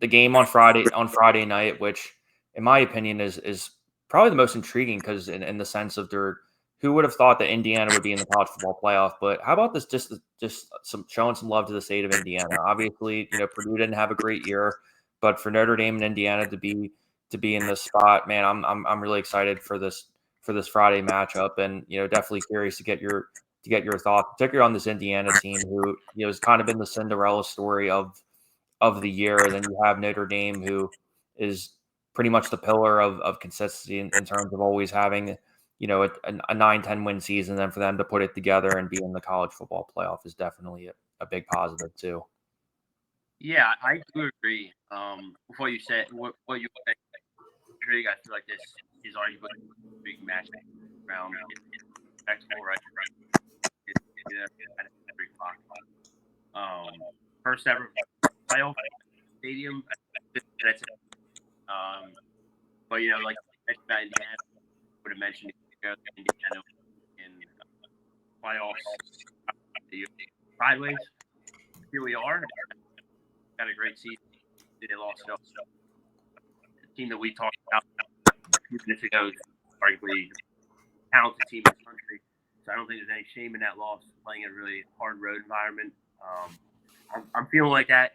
the game on Friday night, which in my opinion is probably the most intriguing because in the sense of who would have thought that Indiana would be in the college football playoff? But how about this? Just some showing some love to the state of Indiana. Obviously, Purdue didn't have a great year, but for Notre Dame and Indiana to be in this spot, man, I'm really excited for this Friday matchup, and definitely curious to get your thoughts, particularly on this Indiana team, who has kind of been the Cinderella story of the year. And then you have Notre Dame, who is pretty much the pillar of consistency in terms of always having a 9-10 win season. Then for them to put it together and be in the college football playoff is definitely a big positive too. Yeah, I do agree. Before you said what you said, I feel like this is arguably a big match round. It's right. Every clock. First ever playoff stadium. But like about Indiana, would have mentioned Indiana in playoffs sideways. Here we are. Got a great season. They lost the team that we talked about a few minutes ago, arguably talented team in the country. So I don't think there's any shame in that loss, playing in a really hard road environment. I'm feeling like that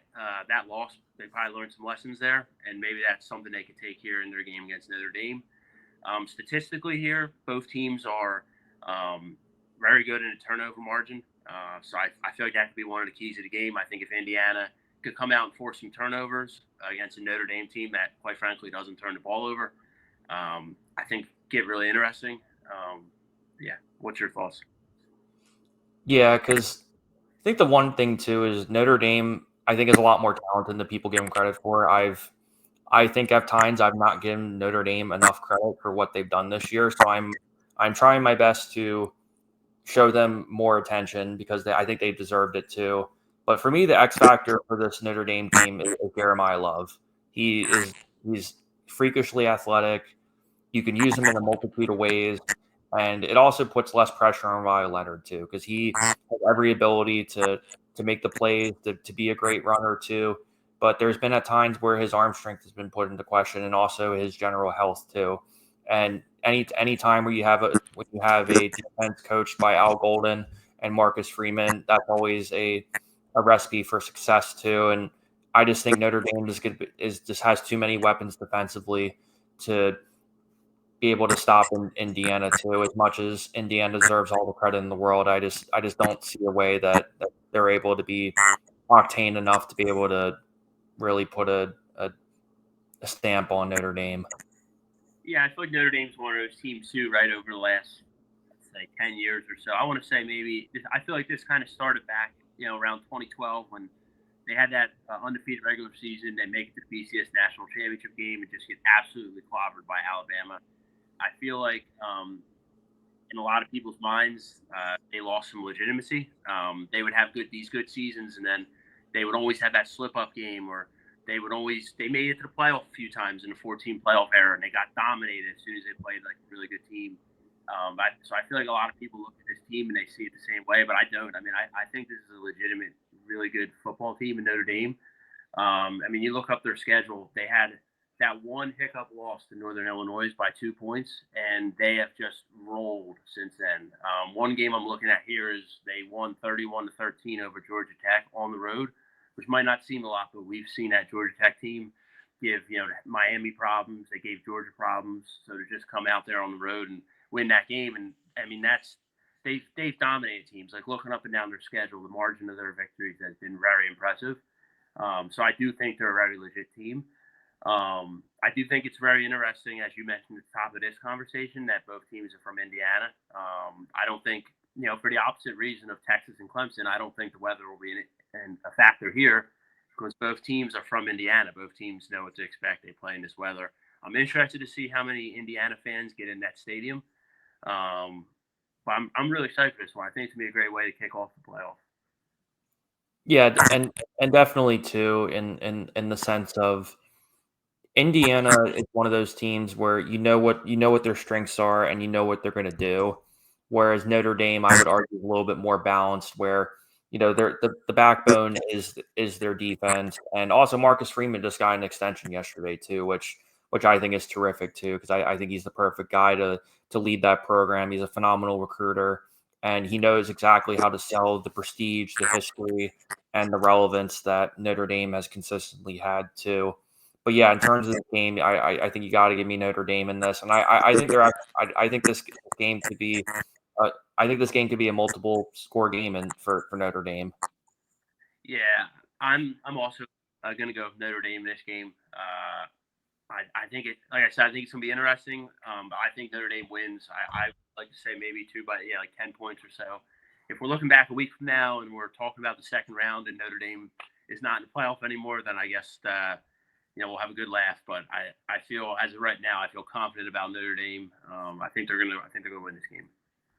loss, they probably learned some lessons there, and maybe that's something they could take here in their game against Notre Dame. Statistically here, both teams are very good in a turnover margin. So I feel like that could be one of the keys of the game. I think if Indiana could come out and force some turnovers against a Notre Dame team that, quite frankly, doesn't turn the ball over, I think get really interesting. Yeah, what's your thoughts? Yeah, because I think the one thing too is Notre Dame, I think, is a lot more talented than people give them credit for. I think at times I've not given Notre Dame enough credit for what they've done this year. So I'm trying my best to show them more attention because I think they deserved it too. But for me, the X factor for this Notre Dame team is Jeremiah Love. He's freakishly athletic. You can use him in a multitude of ways. And it also puts less pressure on Riley Leonard too, because he has every ability to make the plays, to be a great runner too. But there's been at times where his arm strength has been put into question, and also his general health too. And any time where you have a defense coached by Al Golden and Marcus Freeman, that's always a recipe for success too. And I just think Notre Dame just has too many weapons defensively to be able to stop Indiana too. As much as Indiana deserves all the credit in the world, I just don't see a way that they're able to be octane enough to be able to really put a stamp on Notre Dame. Yeah, I feel like Notre Dame's one of those teams too, right, over the last, say, 10 years or so. I want to say I feel like this kind of started back, around 2012 when they had that undefeated regular season. They make it to the BCS National Championship game and just get absolutely clobbered by Alabama. I feel like in a lot of people's minds, they lost some legitimacy. They would have these good seasons, and then they would always have that slip-up game, or they made it to the playoff a few times in the 14 playoff era, and they got dominated as soon as they played like a really good team. So I feel like a lot of people look at this team and they see it the same way, but I don't. I mean, I think this is a legitimate, really good football team in Notre Dame. I mean, you look up their schedule, they had that one hiccup loss to Northern Illinois by 2 points, and they have just rolled since then. One game I'm looking at here is they won 31-13 over Georgia Tech on the road, which might not seem a lot, but we've seen that Georgia Tech team give Miami problems. They gave Georgia problems. So to just come out there on the road and win that game, and I mean they've dominated teams. Like looking up and down their schedule, the margin of their victories has been very impressive. So I do think they're a very legit team. I do think it's very interesting, as you mentioned at the top of this conversation, that both teams are from Indiana. I don't think, for the opposite reason of Texas and Clemson, I don't think the weather will be a factor here because both teams are from Indiana. Both teams know what to expect. They play in this weather. I'm interested to see how many Indiana fans get in that stadium. But I'm really excited for this one. I think it's going to be a great way to kick off the playoff. Yeah, and definitely too in the sense of Indiana is one of those teams where you know what their strengths are and you know what they're going to do. Whereas Notre Dame, I would argue, is a little bit more balanced, where the backbone is their defense, and also Marcus Freeman just got an extension yesterday too, which I think is terrific too, because I think he's the perfect guy to lead that program. He's a phenomenal recruiter, and he knows exactly how to sell the prestige, the history, and the relevance that Notre Dame has consistently had too. But yeah, in terms of the game, I think you got to give me Notre Dame in this, and I think I think this game could be I think this game could be a multiple score game and for Notre Dame. Yeah, I'm also going to go with Notre Dame this game. I think it, like I said, I think it's gonna be interesting. But I think Notre Dame wins. I would like to say maybe two, but yeah, like 10 points or so. If we're looking back a week from now and we're talking about the second round and Notre Dame is not in the playoff anymore, then I guess we'll have a good laugh. But I feel as of right now, I feel confident about Notre Dame. I think they're gonna win this game.